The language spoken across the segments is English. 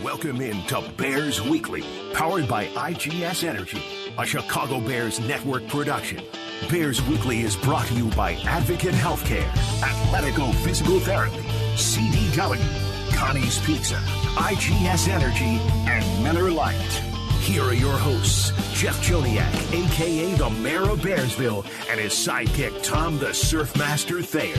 Welcome into Bears Weekly, powered by IGS Energy, a Chicago Bears network production. Bears Weekly is brought to you by Advocate Healthcare, Athletico Physical Therapy, CDW, Connie's Pizza, IGS Energy, and Miller Lite. Here are your hosts, Jeff Joniak, a.k.a. the Mayor of Bearsville, and his sidekick, Tom the Surfmaster Thayer.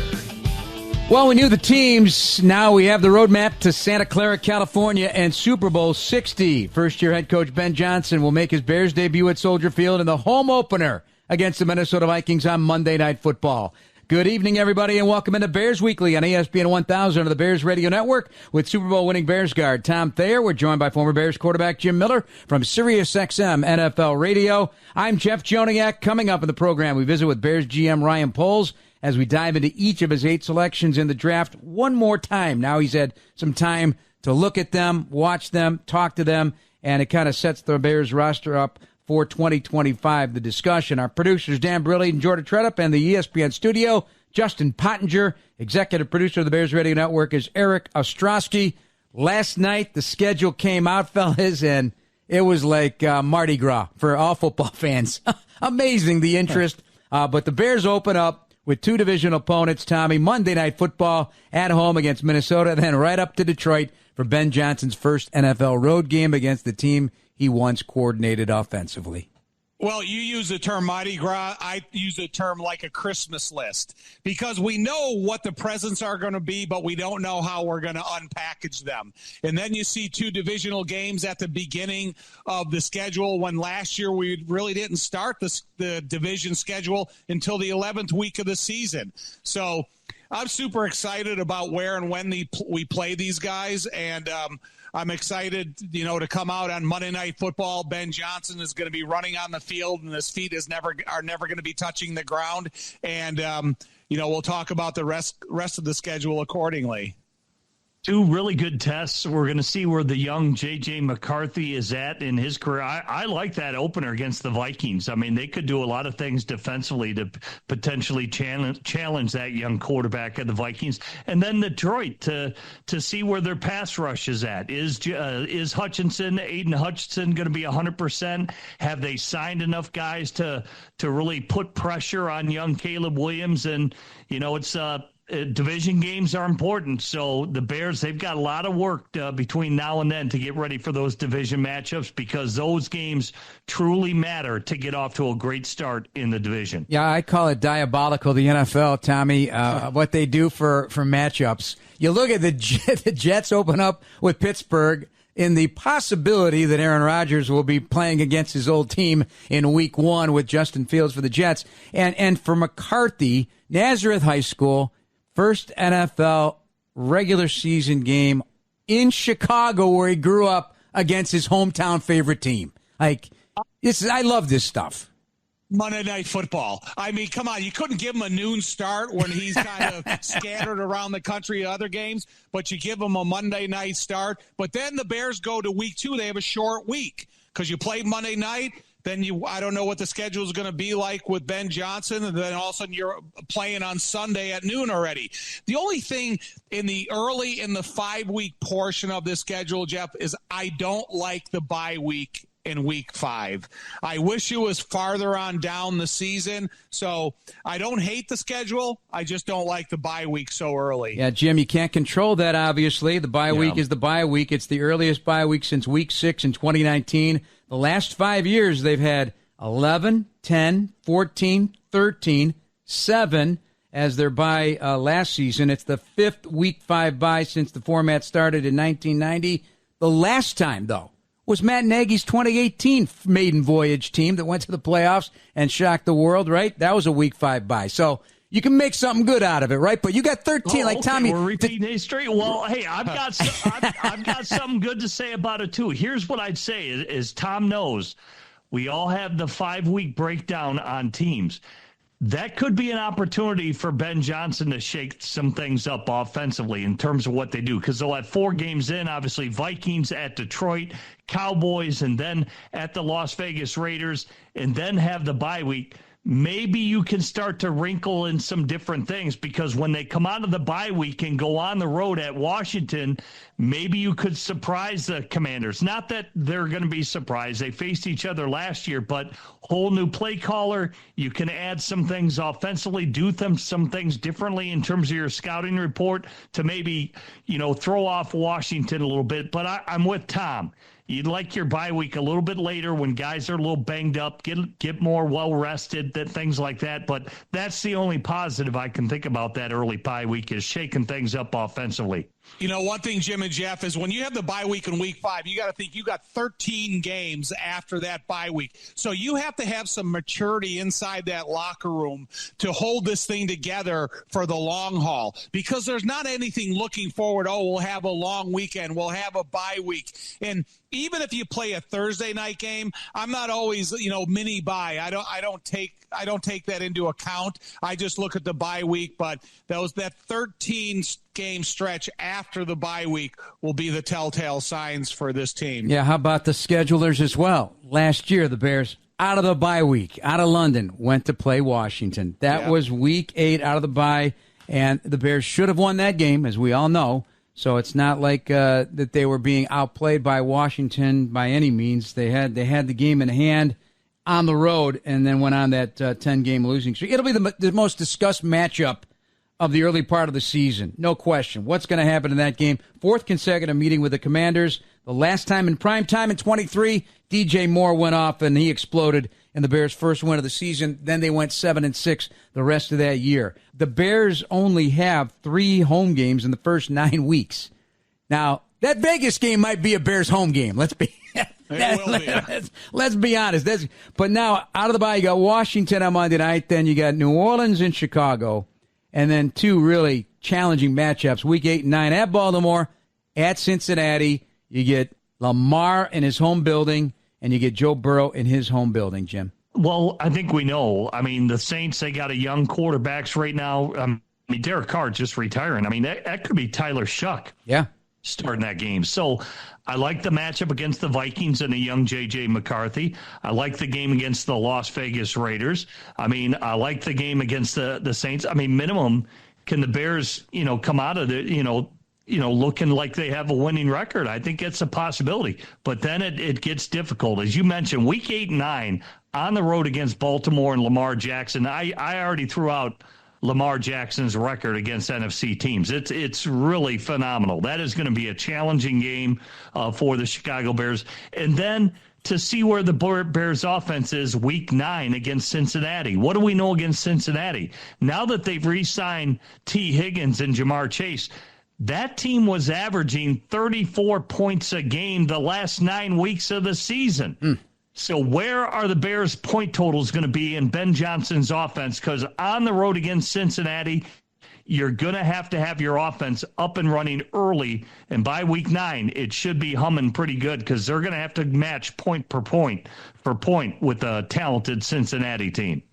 Well, we knew the teams. Now we have the roadmap to Santa Clara, California, and Super Bowl 60. First-year head coach Ben Johnson will make his Bears debut at Soldier Field in the home opener against the Minnesota Vikings on Monday Night Football. Good evening, everybody, and welcome into Bears Weekly on ESPN 1000 of the Bears Radio Network with Super Bowl winning Bears guard Tom Thayer. We're joined by former Bears quarterback Jim Miller from SiriusXM NFL Radio. I'm Jeff Joniak. Coming up in the program, we visit with Bears GM Ryan Poles as we dive into each of his 8 selections in the draft one more time. Now he's had some time to look at them, watch them, talk to them, and it kind of sets the Bears roster up for 2025, the discussion. Our producers, Dan Briley and Jordan Tredup, and the ESPN studio, Justin Pottinger. Executive producer of the Bears Radio Network is Eric Ostrowski. Last night, the schedule came out, fellas, and it was like Mardi Gras for all football fans. Amazing, the interest. But the Bears open up with 2 division opponents, Tommy. Monday Night Football at home against Minnesota, then right up to Detroit for Ben Johnson's first NFL road game against the team he once coordinated offensively. Well, you use the term Mardi Gras. I use the term like a Christmas list because we know what the presents are going to be, but we don't know how we're going to unpackage them. And then you see 2 divisional games at the beginning of the schedule when last year we really didn't start the division schedule until the 11th week of the season. So I'm super excited about where and when we play these guys, and I'm excited, to come out on Monday Night Football. Ben Johnson is going to be running on the field, and his feet are never going to be touching the ground. And we'll talk about the rest of the schedule accordingly. 2 really good tests. We're going to see where the young J.J. McCarthy is at in his career. I like that opener against the Vikings. I mean, they could do a lot of things defensively to potentially challenge that young quarterback of the Vikings. And then Detroit to see where their pass rush is at. Is Hutchinson, Aiden Hutchinson, going to be 100%? Have they signed enough guys to really put pressure on young Caleb Williams? And, it's division games are important, so the Bears, they've got a lot of work between now and then to get ready for those division matchups because those games truly matter to get off to a great start in the division. Yeah, I call it diabolical, the NFL, Tommy, what they do for matchups. You look at the Jets open up with Pittsburgh in the possibility that Aaron Rodgers will be playing against his old team in week 1 with Justin Fields for the Jets. And for McCarthy, Nazareth High School, first NFL regular season game in Chicago where he grew up against his hometown favorite team. I love this stuff. Monday Night Football. I mean, come on. You couldn't give him a noon start when he's kind of scattered around the country at other games, but you give him a Monday night start. But then the Bears go to week 2. They have a short week because you play Monday night. Then I don't know what the schedule is going to be like with Ben Johnson, and then all of a sudden you're playing on Sunday at noon already. The only thing in the 5-week portion of this schedule, Jeff, is I don't like the bye week in week 5. I wish it was farther on down the season. So I don't hate the schedule. I just don't like the bye week so early. Yeah, Jim, you can't control that, obviously. The bye week is the bye week. It's the earliest bye week since week 6 in 2019. The last 5 years, they've had 11, 10, 14, 13, 7 as their bye last season. It's the 5th week 5 bye since the format started in 1990. The last time, though, was Matt Nagy's 2018 maiden voyage team that went to the playoffs and shocked the world, right? That was a week 5 bye. So you can make something good out of it, right? But you got 13, like Tommy. We're repeating history. Well, hey, I've got something good to say about it too. Here's what I'd say: is Tom knows, we all have the 5-week breakdown on teams. That could be an opportunity for Ben Johnson to shake some things up offensively in terms of what they do, because they'll have 4 games in, obviously Vikings at Detroit, Cowboys, and then at the Las Vegas Raiders, and then have the bye week. maybe you can start to wrinkle in some different things, because when they come out of the bye week and go on the road at Washington, maybe you could surprise the Commanders. Not that they're going to be surprised. They faced each other last year, but whole new play caller. You can add some things offensively, do some things differently in terms of your scouting report to maybe, throw off Washington a little bit. But I'm with Tom. You'd like your bye week a little bit later when guys are a little banged up, get more well-rested, things like that. But that's the only positive I can think about that early bye week, is shaking things up offensively. One thing, Jim and Jeff, is when you have the bye week in week 5, you got to think you got 13 games after that bye week. So you have to have some maturity inside that locker room to hold this thing together for the long haul, because there's not anything looking forward. Oh, we'll have a long weekend. We'll have a bye week. And even if you play a Thursday night game, I'm not always, mini bye. I don't take that into account. I just look at the bye week, but that 13 game stretch after the bye week will be the telltale signs for this team. Yeah, how about the schedulers as well? Last year, the Bears, out of the bye week, out of London, went to play Washington. That was week 8 out of the bye, and the Bears should have won that game, as we all know. So it's not like that they were being outplayed by Washington by any means. They had the game in hand on the road and then went on that 10-game losing streak. It'll be the most discussed matchup of the early part of the season. No question. What's going to happen in that game? 4th consecutive meeting with the Commanders. The last time in prime time in 23, DJ Moore went off and he exploded in the Bears' first win of the season. Then they went 7-6 the rest of that year. The Bears only have 3 home games in the first 9 weeks. Now, that Vegas game might be a Bears home game. Let's be honest. But now, out of the bye, you got Washington on Monday night. Then you got New Orleans and Chicago. And then 2 really challenging matchups, week 8 and 9 at Baltimore, at Cincinnati. You get Lamar in his home building, and you get Joe Burrow in his home building, Jim. Well, I think we know. I mean, the Saints, they got a young quarterbacks right now. Derek Carr just retiring. I mean, that could be Tyler Shuck. Yeah. Starting that game. So I like the matchup against the Vikings and the young J.J. McCarthy. I like the game against the Las Vegas Raiders. I mean, I like the game against the Saints. I mean, minimum, can the Bears, come out of it, looking like they have a winning record? I think it's a possibility. But then it gets difficult. As you mentioned, week 8 and 9 on the road against Baltimore and Lamar Jackson. I already threw out Lamar Jackson's record against NFC teams. It's really phenomenal. That is going to be a challenging game for the Chicago Bears. And then to see where the Bears offense is week 9 against Cincinnati. What do we know against Cincinnati? Now that they've re-signed T. Higgins and Jamar Chase, that team was averaging 34 points a game the last 9 weeks of the season. So where are the Bears' point totals going to be in Ben Johnson's offense? Because on the road against Cincinnati, you're going to have your offense up and running early. And by week 9, it should be humming pretty good, because they're going to have to match point for point with a talented Cincinnati team.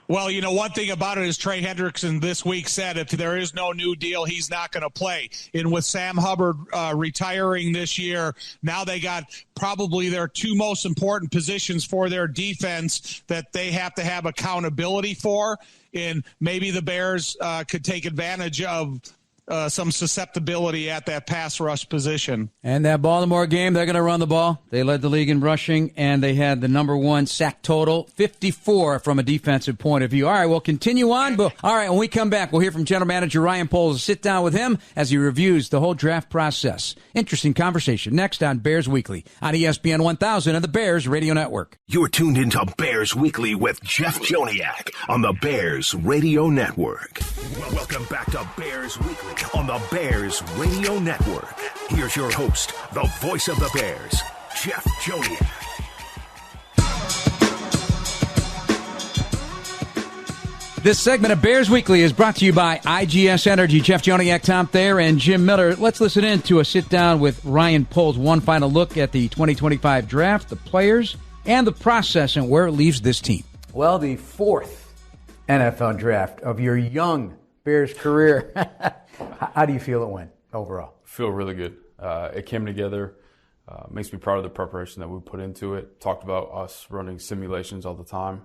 Well, one thing about it is Trey Hendrickson this week said if there is no new deal, he's not going to play. And with Sam Hubbard retiring this year, now they got probably their 2 most important positions for their defense that they have to have accountability for. And maybe the Bears could take advantage of some susceptibility at that pass rush position. And that Baltimore game, they're going to run the ball. They led the league in rushing, and they had the number 1 sack total, 54 from a defensive point of view. All right, we'll continue on. But all right, when we come back, we'll hear from General Manager Ryan Poles. Sit down with him as he reviews the whole draft process. Interesting conversation next on Bears Weekly on ESPN 1000 and the Bears Radio Network. You're tuned into Bears Weekly with Jeff Joniak on the Bears Radio Network. Welcome back to Bears Weekly on the Bears Radio Network. Here's your host, the voice of the Bears, Jeff Joniak. This segment of Bears Weekly is brought to you by IGS Energy. Jeff Joniak, Tom Thayer, and Jim Miller. Let's listen in to a sit-down with Ryan Poles. One final look at the 2025 draft, the players, and the process and where it leaves this team. Well, the 4th NFL draft of your young Bears career. How do you feel it went overall? Feel really good. It came together. Makes me proud of the preparation that we put into it. Talked about us running simulations all the time.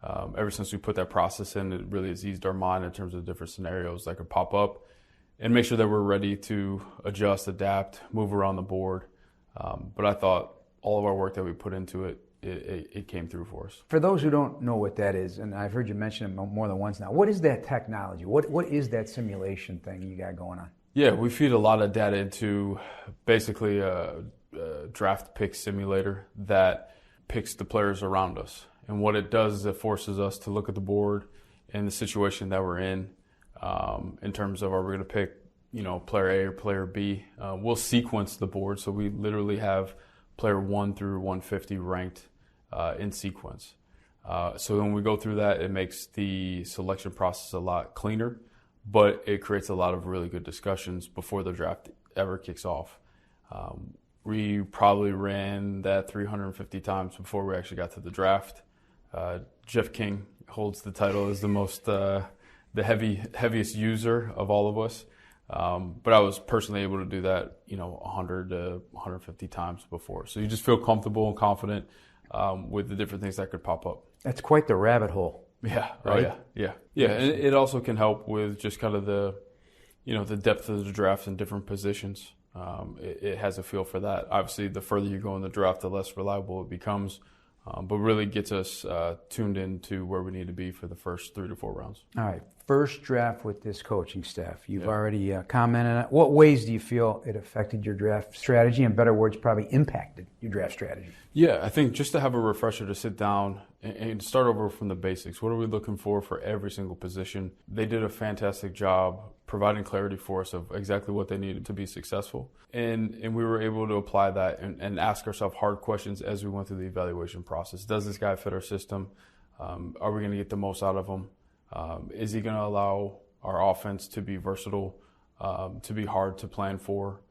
Ever since we put that process in, it really has eased our mind in terms of different scenarios that could pop up and make sure that we're ready to adjust, adapt, move around the board. But I thought all of our work that we put into it came through for us. For those who don't know what that is, and I've heard you mention it more than once now, what is that technology? What is that simulation thing you got going on? Yeah, we feed a lot of data into basically a draft pick simulator that picks the players around us. And what it does is it forces us to look at the board and the situation that we're in terms of, are we going to pick, player A or player B? We'll sequence the board, so we literally have player 1 through 150 ranked in sequence. So when we go through that, it makes the selection process a lot cleaner, but it creates a lot of really good discussions before the draft ever kicks off. We probably ran that 350 times before we actually got to the draft. Jeff King holds the title as the most the heaviest user of all of us. But I was personally able to do that, 100 to 150 times before. So you just feel comfortable and confident with the different things that could pop up. That's quite the rabbit hole. Yeah. Right? Oh, yeah. And it also can help with just kind of the depth of the draft in different positions. It has a feel for that. Obviously, the further you go in the draft, the less reliable it becomes. But really gets us tuned into where we need to be for the first 3 to 4 rounds. All right, first draft with this coaching staff. You've already commented on it. What ways do you feel it affected your draft strategy? In better words, probably impacted your draft strategy? Yeah, I think just to have a refresher to sit down and start over from the basics. What are we looking for every single position? They did a fantastic job providing clarity for us of exactly what they needed to be successful. And we were able to apply that and ask ourselves hard questions as we went through the evaluation process. Does this guy fit our system? Are we going to get the most out of him? Is he going to allow our offense to be versatile, to be hard to plan for?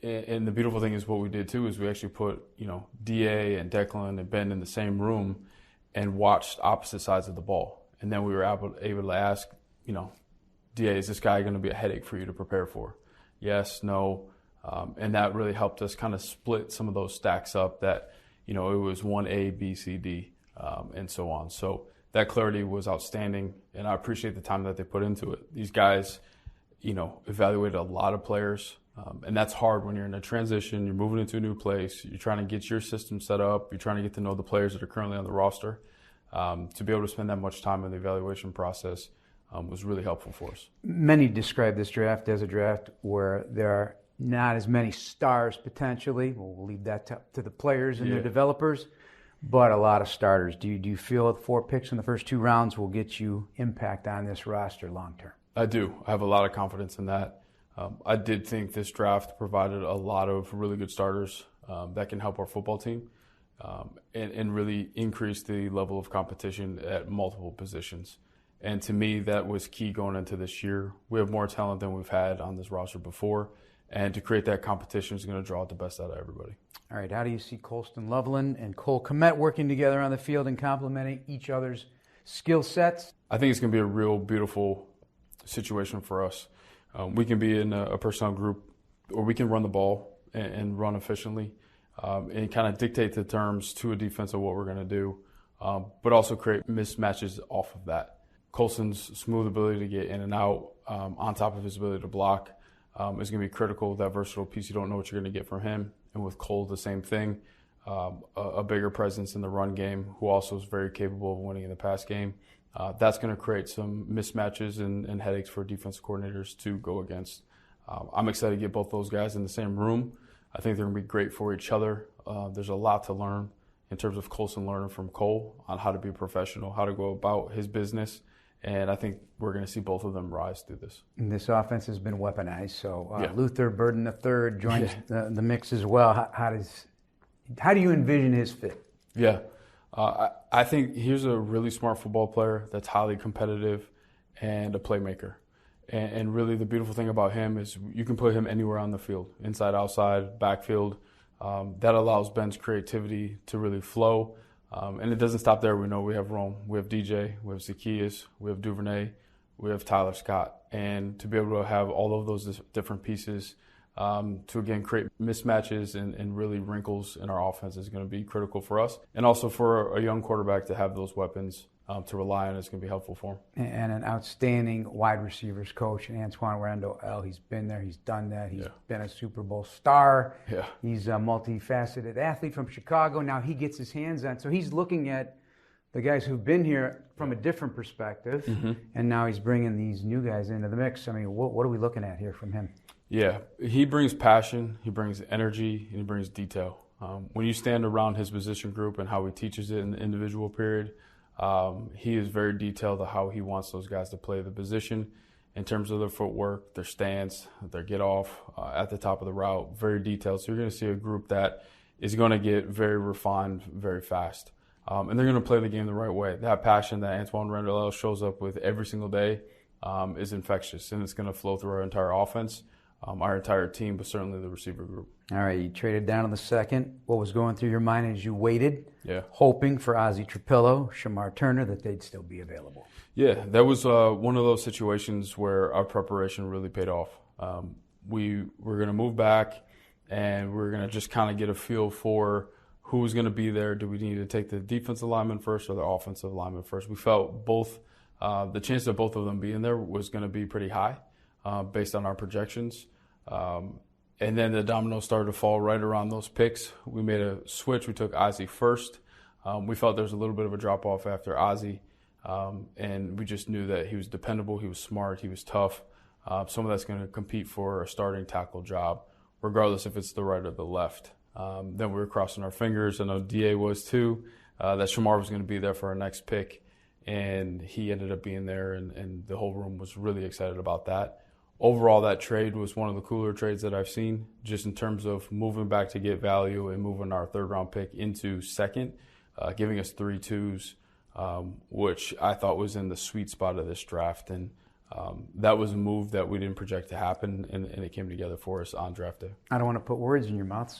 And the beautiful thing is what we did too is we actually put, DA and Declan and Ben in the same room and watched opposite sides of the ball. And then we were able to ask, DA, is this guy going to be a headache for you to prepare for? Yes, no. And that really helped us kind of split some of those stacks up that, it was 1A, B, C, D, and so on. So that clarity was outstanding, and I appreciate the time that they put into it. These guys, evaluated a lot of players, and that's hard when you're in a transition, you're moving into a new place, you're trying to get your system set up, you're trying to get to know the players that are currently on the roster. To be able to spend that much time in the evaluation process was really helpful for us. Many describe this draft as a draft where there are not as many stars potentially. We'll leave that to the players and their developers, but a lot of starters. Do you feel 4 picks in the first 2 rounds will get you impact on this roster long term? I do. I have a lot of confidence in that. I did think this draft provided a lot of really good starters that can help our football team and really increase the level of competition at multiple positions. And to me, that was key going into this year. We have more talent than we've had on this roster before. And to create that competition is going to draw the best out of everybody. All right, how do you see Colston Loveland and Cole Kmet working together on the field and complementing each other's skill sets? I think it's going to be a real beautiful situation for us. We can be in a personnel group, or we can run the ball and run efficiently and kind of dictate the terms to a defense of what we're going to do, but also create mismatches off of that. Colston's smooth ability to get in and out on top of his ability to block is going to be critical. That versatile piece, you don't know what you're going to get from him. And with Cole, the same thing. A bigger presence in the run game, who also is very capable of winning in the pass game. That's going to create some mismatches and headaches for defensive coordinators to go against. I'm excited to get both those guys in the same room. I think they're going to be great for each other. There's a lot to learn in terms of Colston learning from Cole on how to be a professional, how to go about his business. And I think we're going to see both of them rise through this. And this offense has been weaponized. So Luther Burden III joins the mix as well. How do you envision his fit? Yeah. I think he's a really smart football player that's highly competitive and a playmaker. And really the beautiful thing about him is you can put him anywhere on the field, inside, outside, backfield. That allows Ben's creativity to really flow. And it doesn't stop there. We know we have Rome, we have DJ, we have Zacchaeus, we have Duvernay, we have Tyler Scott. And to be able to have all of those different pieces to, again, create mismatches and really wrinkles in our offense is going to be critical for us. And also for a young quarterback to have those weapons to rely on is going to be helpful for him. And an outstanding wide receivers coach, Antoine Randall. He's been there. He's done that. He's been a Super Bowl star. Yeah. He's a multifaceted athlete from Chicago. Now he gets his hands on. So he's looking at the guys who've been here from a different perspective, and now he's bringing these new guys into the mix. I mean, what are we looking at here from him? Yeah, he brings passion, he brings energy, and he brings detail. When you stand around his position group and how he teaches it in the individual period, he is very detailed on how he wants those guys to play the position in terms of their footwork, their stance, their get off at the top of the route, very detailed. So you're going to see a group that is going to get very refined very fast. And they're going to play the game the right way. That passion that Antoine Randall shows up with every single day is infectious, and it's going to flow through our entire offense, our entire team, but certainly the receiver group. All right, you traded down in the second. What was going through your mind as you waited, hoping for Ozzie Trapillo, Shamar Turner, that they'd still be available? Yeah, that was one of those situations where our preparation really paid off. We were going to move back, and we were going to just kind of get a feel for who was going to be there. Do we need to take the defensive lineman first or the offensive lineman first? We felt both, the chance of both of them being there was going to be pretty high based on our projections. And then the dominoes started to fall right around those picks. We made a switch. We took Ozzie first. We felt there was a little bit of a drop-off after Ozzie, and we just knew that he was dependable, he was smart, he was tough. Some of that's going to compete for a starting tackle job, regardless if it's the right or the left. Then we were crossing our fingers. I know DA was too, that Shamar was going to be there for our next pick, and he ended up being there, and the whole room was really excited about that. Overall, that trade was one of the cooler trades that I've seen, just in terms of moving back to get value and moving our third-round pick into second, giving us 3 2s, which I thought was in the sweet spot of this draft. And that was a move that we didn't project to happen, and it came together for us on draft day. I don't want to put words in your mouth,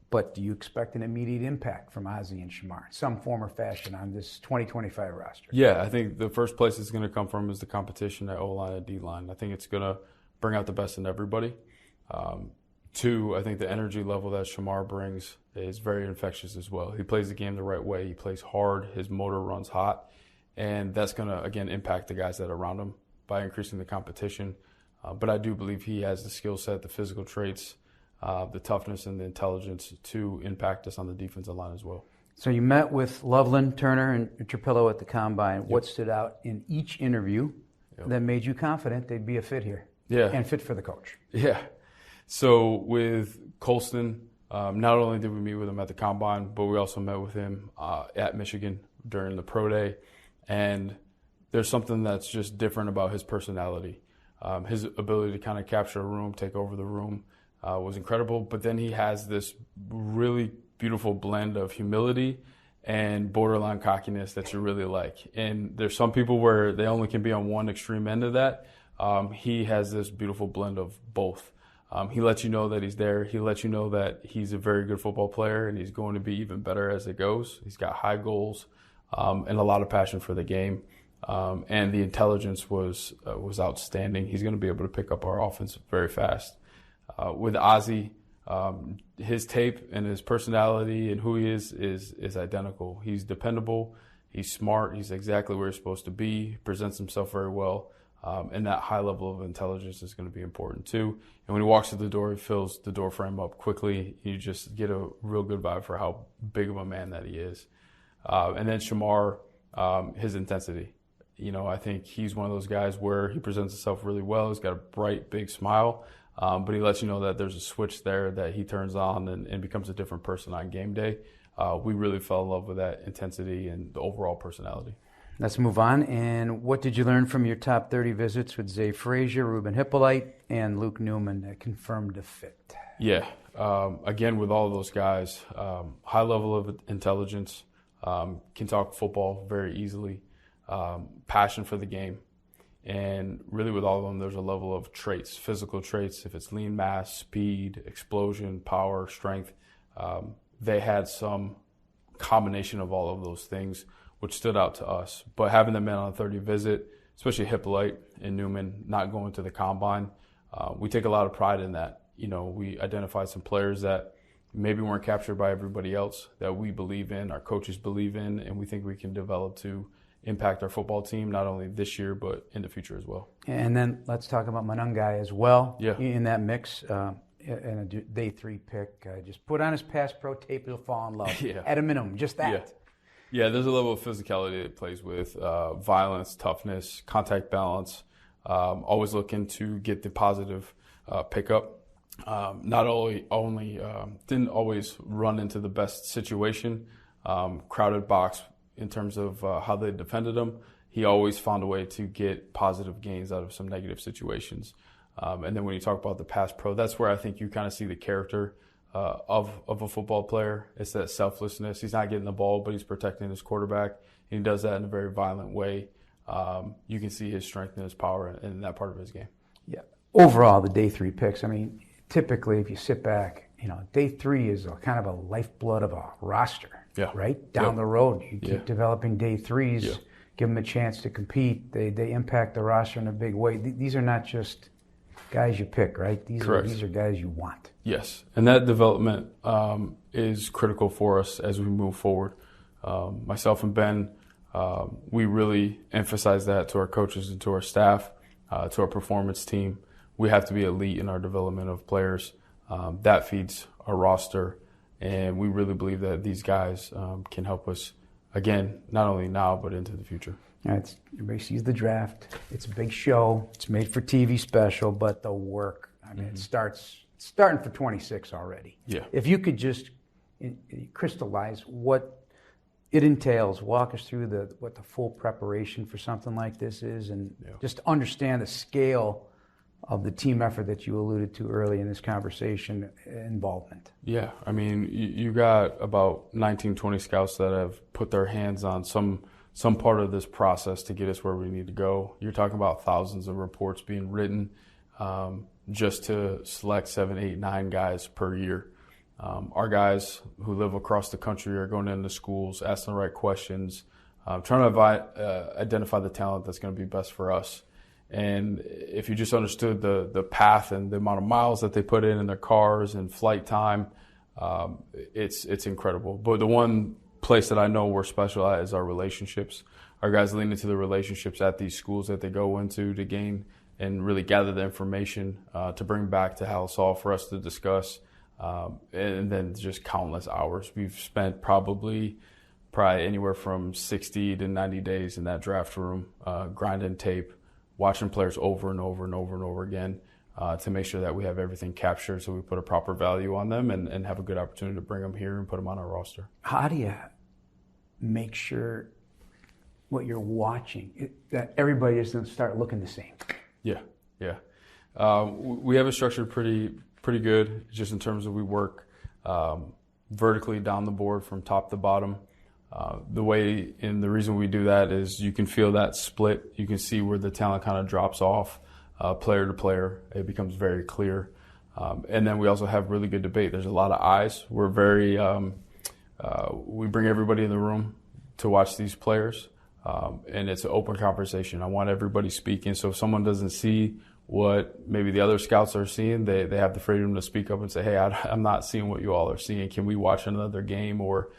but do you expect an immediate impact from Ozzie and Shamar, some form or fashion, on this 2025 roster? Yeah, I think the first place it's going to come from is the competition at O-line and D-line. I think it's going to bring out the best in everybody. 2, I think the energy level that Shamar brings is very infectious as well. He plays the game the right way. He plays hard. His motor runs hot. And that's going to, again, impact the guys that are around him by increasing the competition. But I do believe he has the skill set, the physical traits, the toughness, and the intelligence to impact us on the defensive line as well. So you met with Loveland, Turner, and Trapillo at the Combine. Yep. What stood out in each interview that made you confident they'd be a fit here? Yeah. And fit for the coach? Yeah. So with Colston, not only did we meet with him at the Combine, but we also met with him at Michigan during the Pro Day. And there's something that's just different about his personality. His ability to kind of capture a room, take over the room was incredible. But then he has this really beautiful blend of humility and borderline cockiness that you really like. And there's some people where they only can be on one extreme end of that. He has this beautiful blend of both. He lets you know that he's there. He lets you know that he's a very good football player and he's going to be even better as it goes. He's got high goals and a lot of passion for the game. And the intelligence was outstanding. He's going to be able to pick up our offense very fast. With Ozzie, his tape and his personality and who he is identical. He's dependable. He's smart. He's exactly where he's supposed to be. He presents himself very well. And that high level of intelligence is going to be important too. And when he walks through the door, he fills the door frame up quickly. You just get a real good vibe for how big of a man that he is. And then Shamar, his intensity. You know, I think he's one of those guys where he presents himself really well. He's got a bright, big smile, but he lets you know that there's a switch there that he turns on and becomes a different person on game day. We really fell in love with that intensity and the overall personality. Let's move on. And what did you learn from your top 30 visits with Zay Frazier, Ruben Hippolyte, and Luke Newman that confirmed a fit? Yeah. Again, with all of those guys, high level of intelligence, can talk football very easily, passion for the game. And really with all of them, there's a level of traits, physical traits. If it's lean mass, speed, explosion, power, strength, they had some combination of all of those things, which stood out to us. But having them in on a 30 visit, especially Hippolyte and Newman not going to the Combine, we take a lot of pride in that. we identified some players that maybe weren't captured by everybody else that we believe in, our coaches believe in, and we think we can develop to impact our football team, not only this year, but in the future as well. And then let's talk about Manungai as well Yeah. in that mix. And a day 3 pick. Just put on his pass pro tape, he'll fall in love. Yeah. At a minimum, just that. Yeah, there's a level of physicality that it plays with violence, toughness, contact balance. Always looking to get the positive pickup. Not only didn't always run into the best situation, crowded box in terms of how they defended him. He always found a way to get positive gains out of some negative situations. And then when you talk about the pass pro, that's where I think you kind of see the character of a football player. It's that selflessness. He's not getting the ball, but he's protecting his quarterback. And he does that in a very violent way. You can see his strength and his power in that part of his game. Yeah. Overall, the day 3 picks, I mean, typically if you sit back, day 3 is kind of a lifeblood of a roster, right? Down the road, you keep developing day 3s, give them a chance to compete. They impact the roster in a big way. These are not just guys you pick, right? These are guys you want. Yes, and that development is critical for us as we move forward. Myself and Ben, we really emphasize that to our coaches and to our staff, to our performance team. We have to be elite in our development of players. That feeds our roster, and we really believe that these guys can help us, again, not only now, but into the future. Everybody sees the draft. It's a big show. It's made for TV special, but the work, I mean, it's starting for 26 already. Yeah. If you could just crystallize what it entails, walk us through what the full preparation for something like this is, and just understand the scale of the team effort that you alluded to early in this conversation, involvement. Yeah, I mean, you got about 19, 20 scouts that have put their hands on some part of this process to get us where we need to go. You're talking about thousands of reports being written just to select 7, 8, 9 guys per year. Our guys who live across the country are going into schools, asking the right questions, trying to identify the talent that's going to be best for us. And if you just understood the path and the amount of miles that they put in their cars and flight time, it's incredible. But the one place that I know we're special at is our relationships. Our guys lean into the relationships at these schools that they go into to gain and really gather the information to bring back to Hall for us to discuss, and then just countless hours. We've spent probably anywhere from 60 to 90 days in that draft room, grinding tape, watching players over and over and over and over again to make sure that we have everything captured so we put a proper value on them and have a good opportunity to bring them here and put them on our roster. How do you make sure what you're watching, that everybody doesn't start looking the same? Yeah. We have it structured pretty good, just in terms of we work vertically down the board from top to bottom. The way and the reason we do that is you can feel that split. You can see where the talent kind of drops off player to player. It becomes very clear. And then we also have really good debate. There's a lot of eyes. We're very we bring everybody in the room to watch these players, and it's an open conversation. I want everybody speaking. So if someone doesn't see what maybe the other scouts are seeing, they have the freedom to speak up and say, hey, I'm not seeing what you all are seeing. Can we watch another game, or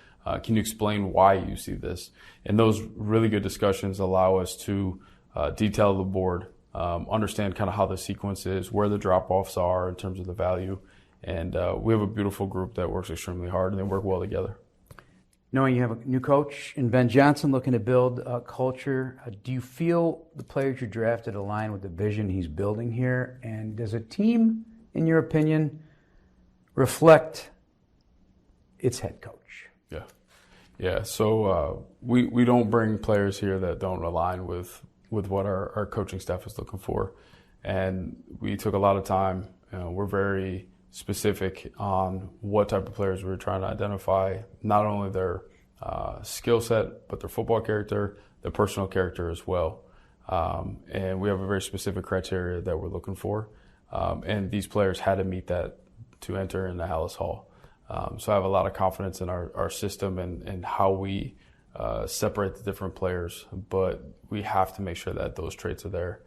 can you explain why you see this? And those really good discussions allow us to detail the board, understand kind of how the sequence is, where the drop-offs are in terms of the value. And we have a beautiful group that works extremely hard, and they work well together. Knowing you have a new coach in Ben Johnson looking to build a culture, do you feel the players you drafted align with the vision he's building here? And does a team, in your opinion, reflect its head coach? Yeah. So we don't bring players here that don't align with what our coaching staff is looking for. And we took a lot of time. We're very specific on what type of players we're trying to identify, not only their skill set, but their football character, their personal character as well. And we have a very specific criteria that we're looking for. And these players had to meet that to enter into Hallis Hall. So I have a lot of confidence in our system and how we separate the different players, but we have to make sure that those traits are there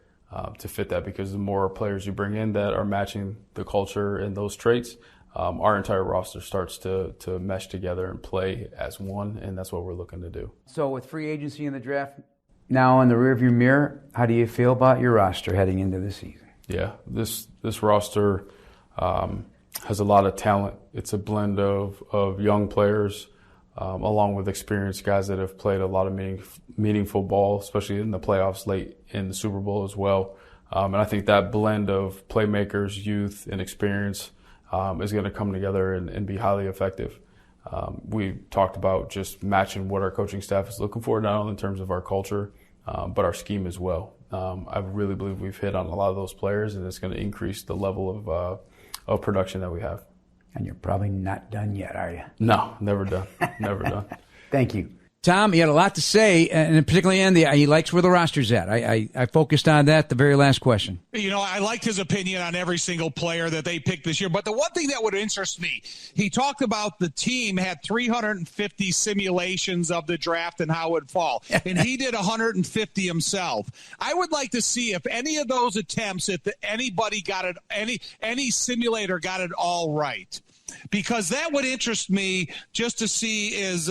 to fit that, because the more players you bring in that are matching the culture and those traits, our entire roster starts to mesh together and play as one, and that's what we're looking to do. So with free agency in the draft now in the rearview mirror, how do you feel about your roster heading into the season? Yeah, this roster has a lot of talent. It's a blend of young players along with experienced guys that have played a lot of meaningful ball, especially in the playoffs, late in the Super Bowl as well. And I think that blend of playmakers, youth, and experience is going to come together and be highly effective. We talked about just matching what our coaching staff is looking for, not only in terms of our culture, but our scheme as well. I really believe we've hit on a lot of those players, and it's going to increase the level of production that we have. And you're probably not done yet, are you? No, never done. Never done. Thank you. Tom, you had a lot to say, and particularly in he likes where the roster's at. I focused on that, the very last question. I liked his opinion on every single player that they picked this year. But the one thing that would interest me, he talked about the team had 350 simulations of the draft and how it would fall. And he did 150 himself. I would like to see if any of those attempts, if anybody got it, any simulator got it all right. Because that would interest me just to see is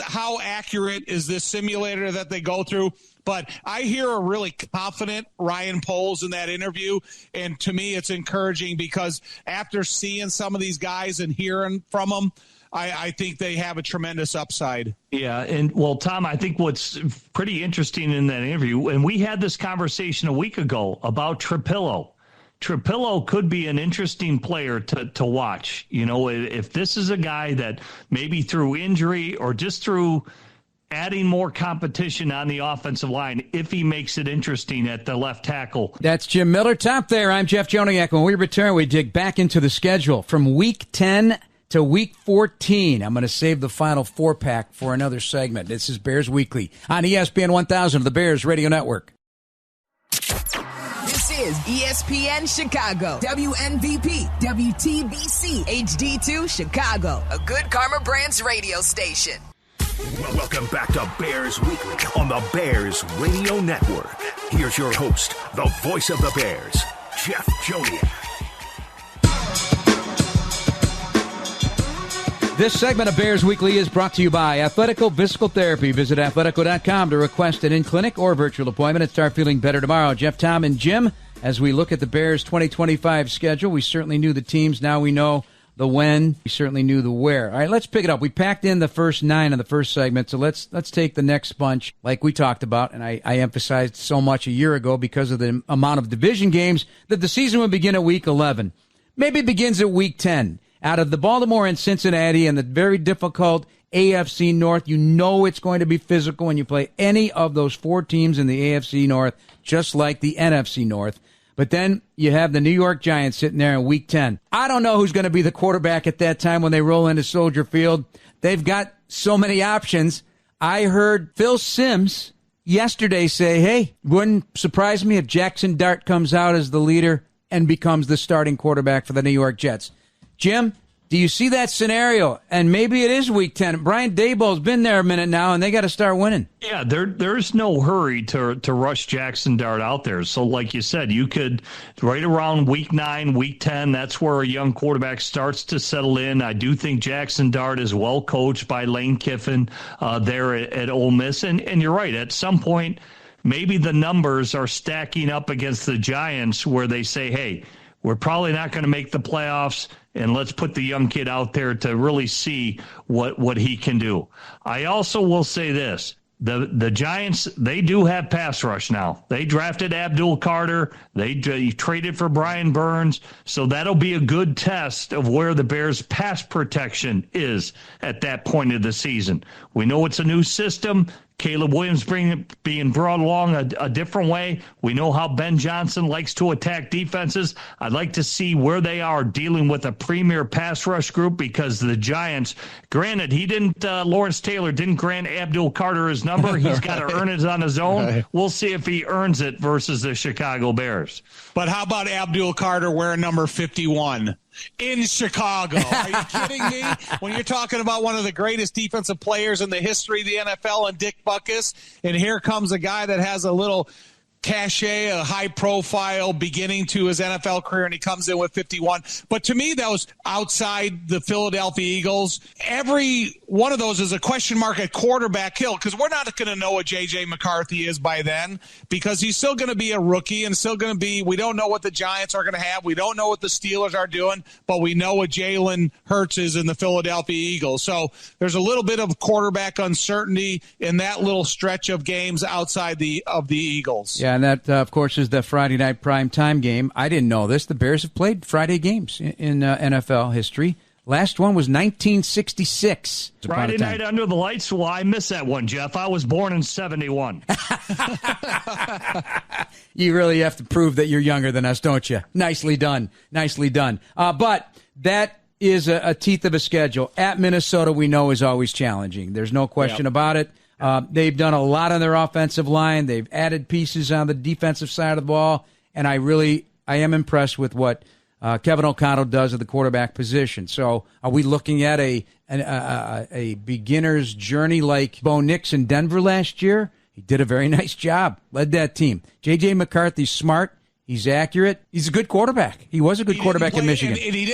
how accurate is this simulator that they go through. But I hear a really confident Ryan Poles in that interview, and to me it's encouraging because after seeing some of these guys and hearing from them, I think they have a tremendous upside. Yeah, and well, Tom, I think what's pretty interesting in that interview, and we had this conversation a week ago about Trapillo. Trapillo could be an interesting player to watch. If this is a guy that maybe through injury or just through adding more competition on the offensive line, if he makes it interesting at the left tackle. That's Jim Miller. Top there. I'm Jeff Joniak. When we return, we dig back into the schedule from Week 10 to Week 14. I'm going to save the final 4-pack for another segment. This is Bears Weekly on ESPN 1000 of the Bears Radio Network. This is ESPN Chicago, WNVP, WTBC, HD2 Chicago, a Good Karma Brands radio station. Welcome back to Bears Weekly on the Bears Radio Network. Here's your host, the voice of the Bears, Jeff Joniak. This segment of Bears Weekly is brought to you by Athletico Physical Therapy. Visit Athletico.com to request an in-clinic or virtual appointment and start feeling better tomorrow. Jeff, Tom, and Jim, as we look at the Bears' 2025 schedule, we certainly knew the teams. Now we know the when. We certainly knew the where. All right, let's pick it up. We packed in the first 9 of the first segment, so let's take the next bunch like we talked about, and I emphasized so much a year ago because of the amount of division games that the season would begin at Week 11. Maybe it begins at Week 10. Out of the Baltimore and Cincinnati and the very difficult AFC North, you know it's going to be physical when you play any of those 4 teams in the AFC North, just like the NFC North. But then you have the New York Giants sitting there in Week 10. I don't know who's going to be the quarterback at that time when they roll into Soldier Field. They've got so many options. I heard Phil Simms yesterday say, hey, wouldn't surprise me if Jackson Dart comes out as the leader and becomes the starting quarterback for the New York Jets. Jim, do you see that scenario? And maybe it is Week 10. Brian Daboll's been there a minute now, and they got to start winning. Yeah, there's no hurry to rush Jackson Dart out there. So like you said, you could, right around Week 9, Week 10, that's where a young quarterback starts to settle in. I do think Jackson Dart is well coached by Lane Kiffin there at Ole Miss. And you're right, at some point, maybe the numbers are stacking up against the Giants where they say, hey, we're probably not going to make the playoffs, and let's put the young kid out there to really see what he can do. I also will say this. The Giants, they do have pass rush now. They drafted Abdul Carter. They traded for Brian Burns. So that'll be a good test of where the Bears' pass protection is at that point of the season. We know it's a new system. Caleb Williams being brought along a different way. We know how Ben Johnson likes to attack defenses. I'd like to see where they are dealing with a premier pass rush group because the Giants, granted, Lawrence Taylor didn't grant Abdul Carter his number. He's got to earn it on his own. Right. We'll see if he earns it versus the Chicago Bears. But how about Abdul Carter wearing number 51? In Chicago. Are you kidding me? When you're talking about one of the greatest defensive players in the history of the NFL and Dick Butkus, and here comes a guy that has a little cachet, a high-profile beginning to his NFL career, and he comes in with 51. But to me, that was outside the Philadelphia Eagles. Every one of those is a question mark at quarterback hill, because we're not going to know what J.J. McCarthy is by then, because he's still going to be a rookie and still going to be – we don't know what the Giants are going to have. We don't know what the Steelers are doing, but we know what Jalen Hurts is in the Philadelphia Eagles. So there's a little bit of quarterback uncertainty in that little stretch of games outside of the Eagles. Yeah, and that, of course, is the Friday night primetime game. I didn't know this. The Bears have played Friday games in NFL history. Last one was 1966. Friday night under the lights? Well, I missed that one, Jeff. I was born in 71. You really have to prove that you're younger than us, don't you? Nicely done. Nicely done. But that is a teeth of a schedule. At Minnesota, we know, is always challenging. There's no question about it. They've done a lot on their offensive line. They've added pieces on the defensive side of the ball, and I am impressed with what Kevin O'Connell does at the quarterback position. So are we looking at a beginner's journey like Bo Nix in Denver last year? He did a very nice job, led that team. J.J. McCarthy's smart. He's accurate. He's a good quarterback. He was a good quarterback in Michigan. And he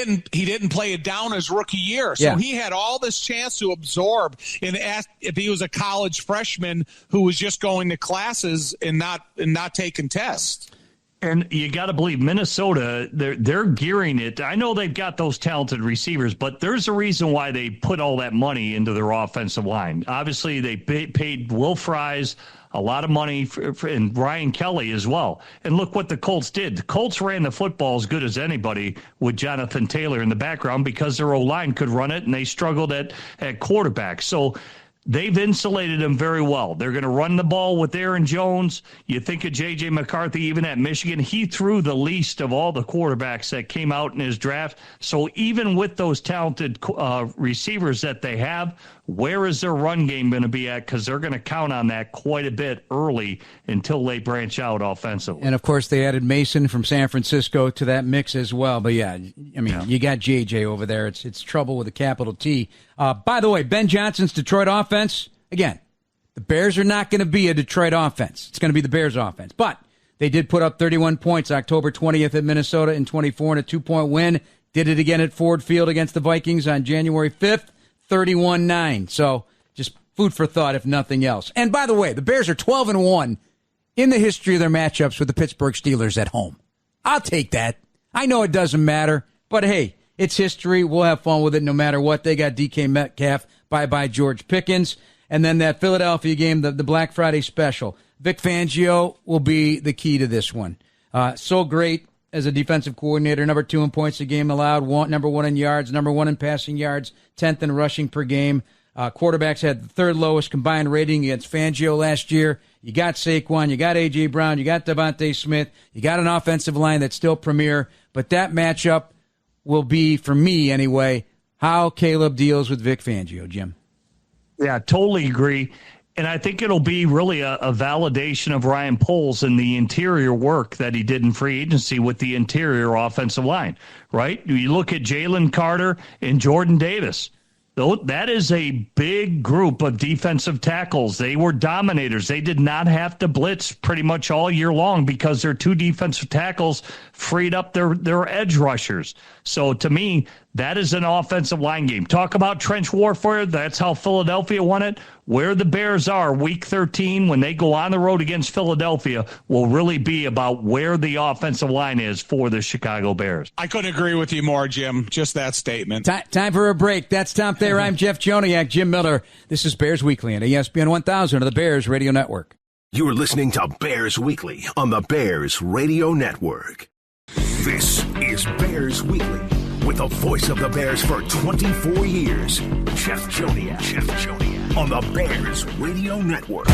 didn't play it down his rookie year. So he had all this chance to absorb if he was a college freshman who was just going to classes and not taking tests. And you got to believe Minnesota, they're gearing it. I know they've got those talented receivers, but there's a reason why they put all that money into their offensive line. Obviously, they paid Will Fries a lot of money and Ryan Kelly as well. And look what the Colts did. The Colts ran the football as good as anybody with Jonathan Taylor in the background because their O-line could run it, and they struggled at quarterback. So they've insulated him very well. They're going to run the ball with Aaron Jones. You think of J.J. McCarthy, even at Michigan, he threw the least of all the quarterbacks that came out in his draft. So even with those talented receivers that they have, where is their run game going to be at? Because they're going to count on that quite a bit early until they branch out offensively. And, of course, they added Mason from San Francisco to that mix as well. But, you got J.J. over there. It's trouble with a capital T. By the way, Ben Johnson's Detroit offense, again, the Bears are not going to be a Detroit offense. It's going to be the Bears offense. But they did put up 31 points October 20th at Minnesota in 24 and a 2-point win. Did it again at Ford Field against the Vikings on January 5th. 31-9. So just food for thought, if nothing else. And by the way, the Bears are 12-1 in the history of their matchups with the Pittsburgh Steelers at home. I'll take that. I know it doesn't matter, but hey, it's history. We'll have fun with it no matter what. They got DK Metcalf, bye-bye George Pickens. And then that Philadelphia game, the Black Friday special. Vic Fangio will be the key to this one. So great as a defensive coordinator, number 2 in points a game allowed, number 1 in yards, number 1 in passing yards, 10th in rushing per game. Quarterbacks had the third lowest combined rating against Fangio last year. You got Saquon, you got A.J. Brown, you got Devontae Smith, you got an offensive line that's still premier, but that matchup will be, for me anyway, how Caleb deals with Vic Fangio, Jim. Yeah, totally agree. And I think it'll be really a validation of Ryan Poles and the interior work that he did in free agency with the interior offensive line, right? You look at Jalen Carter and Jordan Davis. That is a big group of defensive tackles. They were dominators. They did not have to blitz pretty much all year long because their 2 defensive tackles freed up their edge rushers. So to me, that is an offensive line game. Talk about trench warfare. That's how Philadelphia won it. Where the Bears are week 13 when they go on the road against Philadelphia will really be about where the offensive line is for the Chicago Bears. I couldn't agree with you more, Jim. Just that statement. Time for a break. That's Tom Thayer. I'm Jeff Joniak, Jim Miller. This is Bears Weekly on ESPN 1000 of the Bears Radio Network. You're listening to Bears Weekly on the Bears Radio Network. This is Bears Weekly with the voice of the Bears for 24 years, Jeff Joniak on the Bears Radio Network.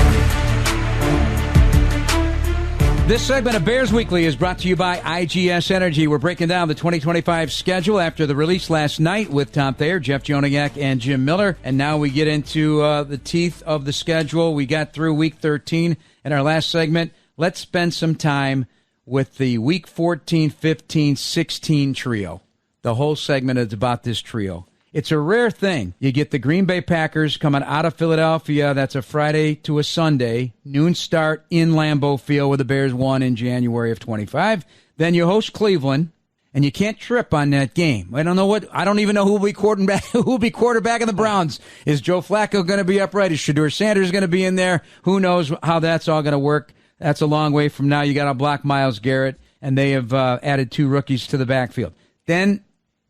This segment of Bears Weekly is brought to you by IGS Energy. We're breaking down the 2025 schedule after the release last night with Tom Thayer, Jeff Joniak, and Jim Miller. And now we get into the teeth of the schedule. We got through Week 13 in our last segment. Let's spend some time with the Week 14, 15, 16 trio. The whole segment is about this trio. It's a rare thing. You get the Green Bay Packers coming out of Philadelphia. That's a Friday to a Sunday, noon start in Lambeau Field, where the Bears won in January of 25. Then you host Cleveland, and you can't trip on that game. I don't even know who will be quarterback. Who will be quarterback in the Browns? Is Joe Flacco going to be upright? Is Shedeur Sanders going to be in there? Who knows how that's all going to work? That's a long way from now. You got to block Myles Garrett, and they have added 2 rookies to the backfield. Then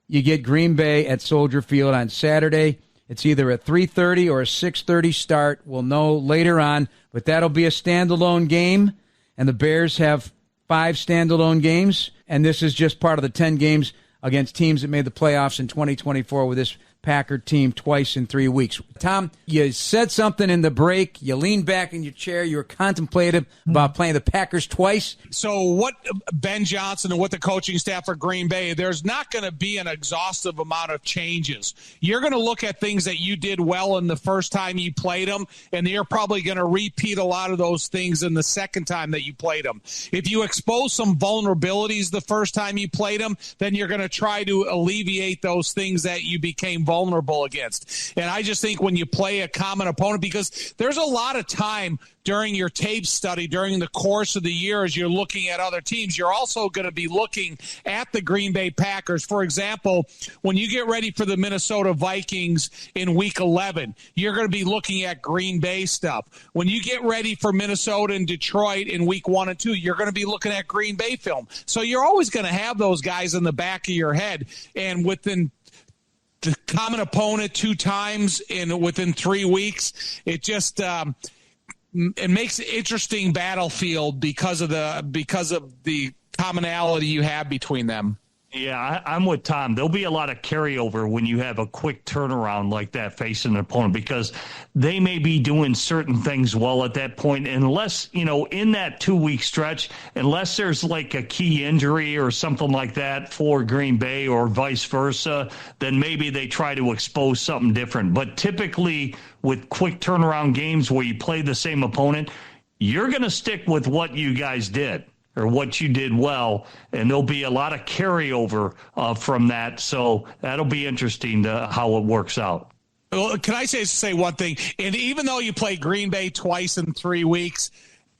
you get Green Bay at Soldier Field on Saturday. It's either a 3:30 or a 6:30 start. We'll know later on, but that'll be a standalone game, and the Bears have 5 standalone games, and this is just part of the 10 games against teams that made the playoffs in 2024 with this Packer team twice in 3 weeks. Tom, you said something in the break. You leaned back in your chair. You were contemplative about playing the Packers twice. So what Ben Johnson and what the coaching staff for Green Bay, there's not going to be an exhaustive amount of changes. You're going to look at things that you did well in the first time you played them, and you're probably going to repeat a lot of those things in the second time that you played them. If you expose some vulnerabilities the first time you played them, then you're going to try to alleviate those things that you became vulnerable against. And I just think when you play a common opponent, because there's a lot of time during your tape study during the course of the year as you're looking at other teams, you're also going to be looking at the Green Bay Packers. For example, when you get ready for the Minnesota Vikings in week 11, you're going to be looking at Green Bay stuff. When you get ready for Minnesota and Detroit in week 1 and 2, you're going to be looking at Green Bay film. So you're always going to have those guys in the back of your head. And within the common opponent 2 times within 3 weeks, it just it makes an interesting battlefield because of the commonality you have between them. Yeah, I'm with Tom. There'll be a lot of carryover when you have a quick turnaround like that facing an opponent, because they may be doing certain things well at that point. Unless, in that 2-week stretch, unless there's like a key injury or something like that for Green Bay or vice versa, then maybe they try to expose something different. But typically with quick turnaround games where you play the same opponent, you're going to stick with what you guys did or what you did well, and there'll be a lot of carryover from that. So that'll be interesting to how it works out. Well, can I say one thing? And even though you play Green Bay twice in 3 weeks,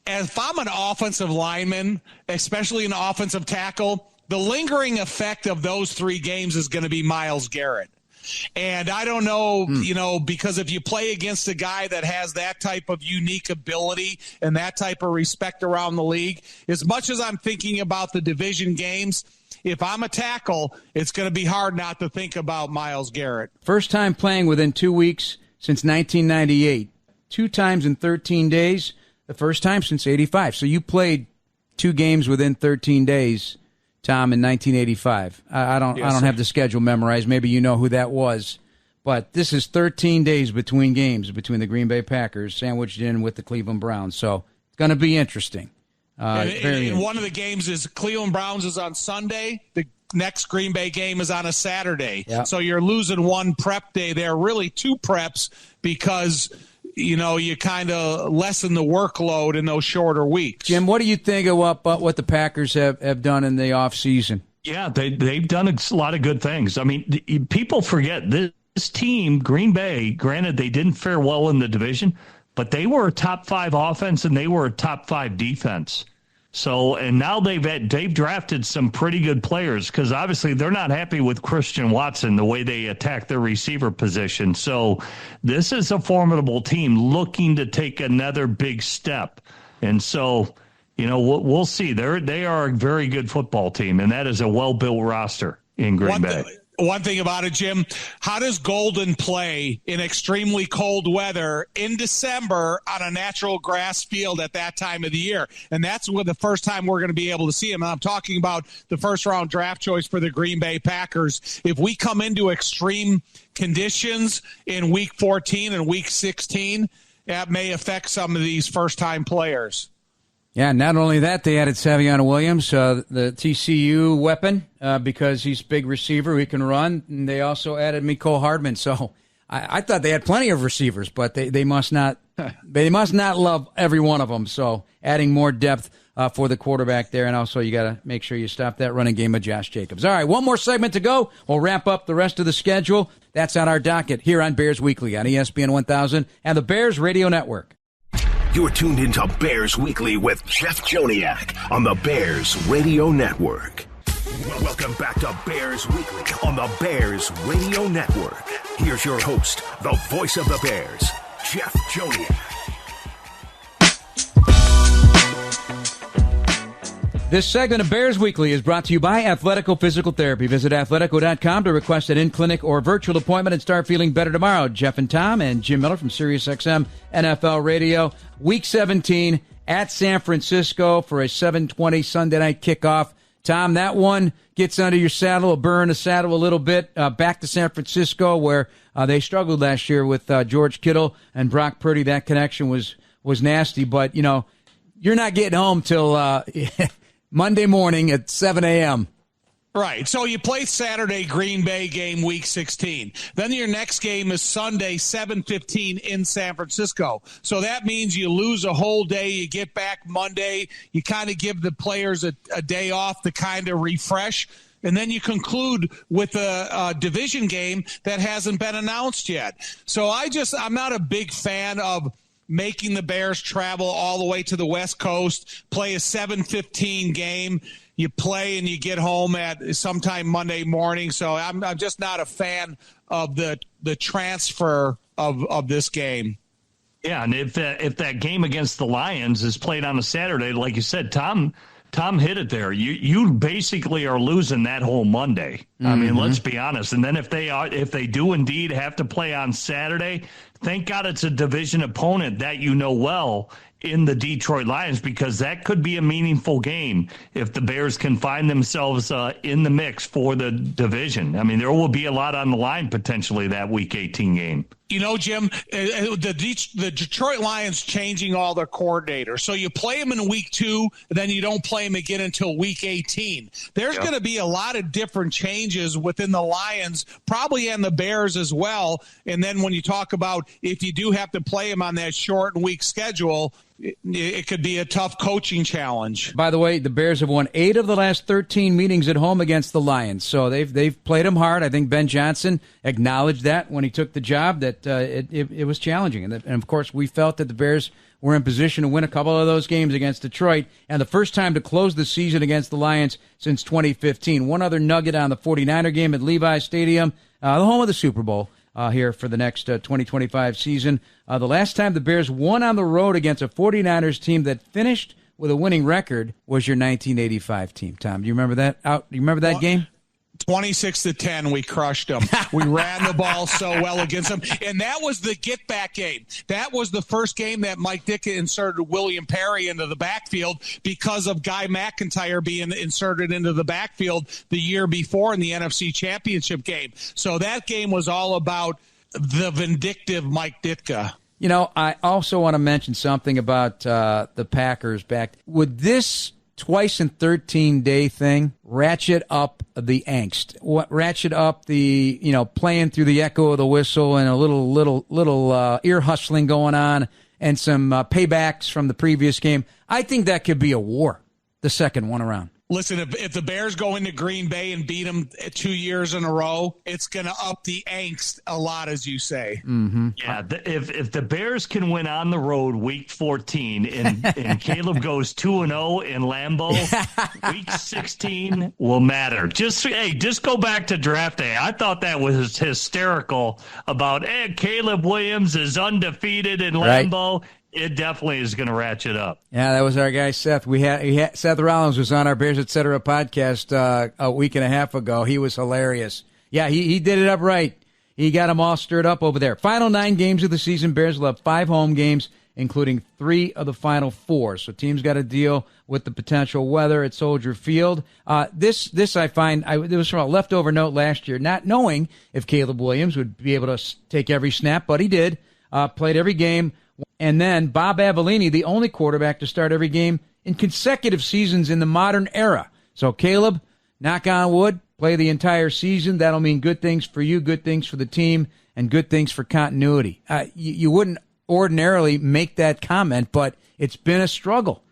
if I'm an offensive lineman, especially an offensive tackle, the lingering effect of those 3 games is going to be Myles Garrett. And I don't know, because if you play against a guy that has that type of unique ability and that type of respect around the league, as much as I'm thinking about the division games, if I'm a tackle, it's going to be hard not to think about Myles Garrett. First time playing within 2 weeks since 1998. 2 times in 13 days. The first time since 85. So you played 2 games within 13 days, Tom, in 1985. I don't have the schedule memorized. Maybe you know who that was. But this is 13 days between games between the Green Bay Packers sandwiched in with the Cleveland Browns. So it's going to be interesting. And one of the games is Cleveland Browns is on Sunday. The next Green Bay game is on a Saturday. Yep. So you're losing 1 prep day there, really 2 preps, because you kind of lessen the workload in those shorter weeks. Jim, what do you think of what the Packers have done in the offseason? Yeah, they've done a lot of good things. I mean, people forget this team, Green Bay, granted they didn't fare well in the division, but they were a top 5 offense and they were a top 5 defense. So, and now they've drafted some pretty good players, because obviously they're not happy with Christian Watson, the way they attack their receiver position. So this is a formidable team looking to take another big step. And so, we'll see. They are a very good football team, and that is a well-built roster in Green Bay. One thing about it, Jim, how does Golden play in extremely cold weather in December on a natural grass field at that time of the year? And that's the first time we're going to be able to see him. And I'm talking about the first-round draft choice for the Green Bay Packers. If we come into extreme conditions in Week 14 and Week 16, that may affect some of these first-time players. Yeah, not only that, they added Savion Williams, the TCU weapon, because he's a big receiver, he can run. And they also added Mecole Hardman. So I thought they had plenty of receivers, but they must not love every one of them. So adding more depth for the quarterback there, and also you got to make sure you stop that running game of Josh Jacobs. All right, one more segment to go. We'll wrap up the rest of the schedule. That's on our docket here on Bears Weekly on ESPN 1000 and the Bears Radio Network. You're tuned into Bears Weekly with Jeff Joniak on the Bears Radio Network. Welcome back to Bears Weekly on the Bears Radio Network. Here's your host, the voice of the Bears, Jeff Joniak. This segment of Bears Weekly is brought to you by Athletico Physical Therapy. Visit athletico.com to request an in-clinic or virtual appointment and start feeling better tomorrow. Jeff and Tom and Jim Miller from SiriusXM NFL Radio. Week 17 at San Francisco for a 7:20 Sunday night kickoff. Tom, that one gets under your saddle, will burn the saddle a little bit. Back to San Francisco, where they struggled last year with George Kittle and Brock Purdy. That connection was nasty, but you're not getting home till Monday morning at 7 a.m. Right. So you play Saturday Green Bay game week 16. Then your next game is Sunday 7:15 in San Francisco. So that means you lose a whole day. You get back Monday. You kind of give the players a day off to kind of refresh. And then you conclude with a division game that hasn't been announced yet. So I'm not a big fan of making the Bears travel all the way to the West Coast, play a 7:15 game. You play and you get home at sometime Monday morning. So I'm just not a fan of the transfer of this game. Yeah, and if that game against the Lions is played on a Saturday, like you said, Tom hit it there. You basically are losing that whole Monday. Mm-hmm. I mean, let's be honest. And then if they do indeed have to play on Saturday, thank God it's a division opponent that you know well in the Detroit Lions, because that could be a meaningful game if the Bears can find themselves in the mix for the division. I mean, there will be a lot on the line potentially that Week 18 game. Jim, the Detroit Lions changing all their coordinators. So you play them in week 2, then you don't play them again until week 18. There's going to be a lot of different changes within the Lions, probably and the Bears as well. And then when you talk about if you do have to play them on that short and weak schedule, it could be a tough coaching challenge. By the way, the Bears have won 8 of the last 13 meetings at home against the Lions. So they've played them hard. I think Ben Johnson acknowledged that when he took the job, that it was challenging. And of course, we felt that the Bears were in position to win a couple of those games against Detroit, and the first time to close the season against the Lions since 2015. One other nugget on the 49er game at Levi's Stadium, the home of the Super Bowl. Here for the next 2025 season. The last time the Bears won on the road against a 49ers team that finished with a winning record was your 1985 team. Tom, do you remember that? Do you remember that game? 26-10, we crushed them. We ran the ball so well against them. And that was the get-back game. That was the first game that Mike Ditka inserted William Perry into the backfield because of Guy McIntyre being inserted into the backfield the year before in the NFC Championship game. So that game was all about the vindictive Mike Ditka. I also want to mention something about the Packers back. Would this twice in 13-day thing ratchet up the angst? What ratchet up the playing through the echo of the whistle and a little ear hustling going on and some paybacks from the previous game? I think that could be a war, the second one around. Listen, if the Bears go into Green Bay and beat them 2 years in a row, it's going to up the angst a lot, as you say. Mm-hmm. Yeah, if the Bears can win on the road Week 14 and Caleb goes 2-0 in Lambeau, Week 16 will matter. Just go back to draft day. I thought that was hysterical about Caleb Williams is undefeated in Lambeau. Right. It definitely is going to ratchet up. Yeah, that was our guy Seth. Seth Rollins was on our Bears Etc. podcast a week and a half ago. He was hilarious. Yeah, he did it up right. He got them all stirred up over there. Final 9 games of the season, Bears will have 5 home games, including 3 of the final 4. So teams got to deal with the potential weather at Soldier Field. This I find, it was from a leftover note last year, not knowing if Caleb Williams would be able to take every snap, but he did. Played every game. And then Bob Avellini, the only quarterback to start every game in consecutive seasons in the modern era. So Caleb, knock on wood, play the entire season. That'll mean good things for you, good things for the team, and good things for continuity. You wouldn't ordinarily make that comment, but it's been a struggle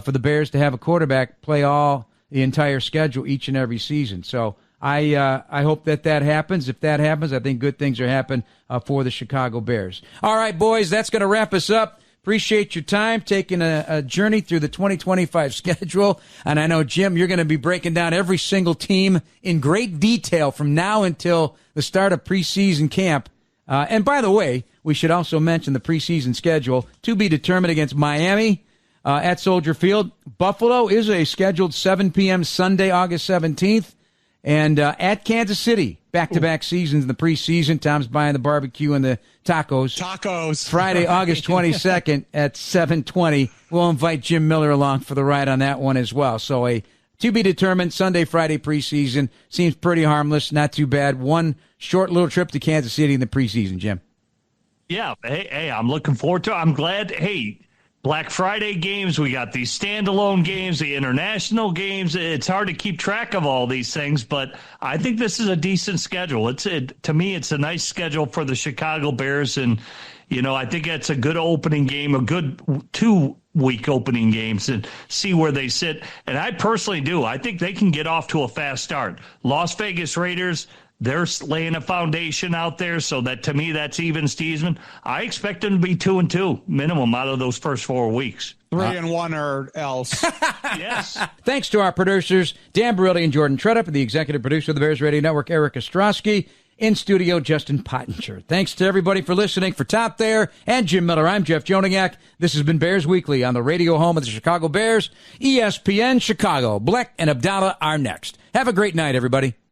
for the Bears to have a quarterback play the entire schedule each and every season. So I hope that happens. If that happens, I think good things are happening for the Chicago Bears. All right, boys, that's going to wrap us up. Appreciate your time taking a journey through the 2025 schedule. And I know, Jim, you're going to be breaking down every single team in great detail from now until the start of preseason camp. And by the way, we should also mention the preseason schedule to be determined against Miami at Soldier Field. Buffalo is a scheduled 7 p.m. Sunday, August 17th. And at Kansas City, back-to-back seasons in the preseason. Tom's buying the barbecue and the tacos. Friday, August 22nd at 7:20. We'll invite Jim Miller along for the ride on that one as well. So a to-be-determined Sunday, Friday preseason. Seems pretty harmless, not too bad. One short little trip to Kansas City in the preseason, Jim. Yeah, hey, I'm looking forward to it. I'm glad, Black Friday games, we got these standalone games, the international games. It's hard to keep track of all these things, but I think this is a decent schedule. To me, it's a nice schedule for the Chicago Bears, and I think that's a good opening game, a good 2-week opening games, and see where they sit. And I personally do. I think they can get off to a fast start. Las Vegas Raiders, they're laying a foundation out there, so that to me that's even Steesman. I expect them to be 2-2 minimum out of those first 4 weeks. 3-1 or else. Yes. Thanks to our producers, Dan Barilli and Jordan Tredup, and the executive producer of the Bears Radio Network, Eric Ostrowski. In studio, Justin Pottinger. Thanks to everybody for listening. For Top Thayer and Jim Miller, I'm Jeff Joniak. This has been Bears Weekly on the radio home of the Chicago Bears, ESPN Chicago. Bleck and Abdallah are next. Have a great night, everybody.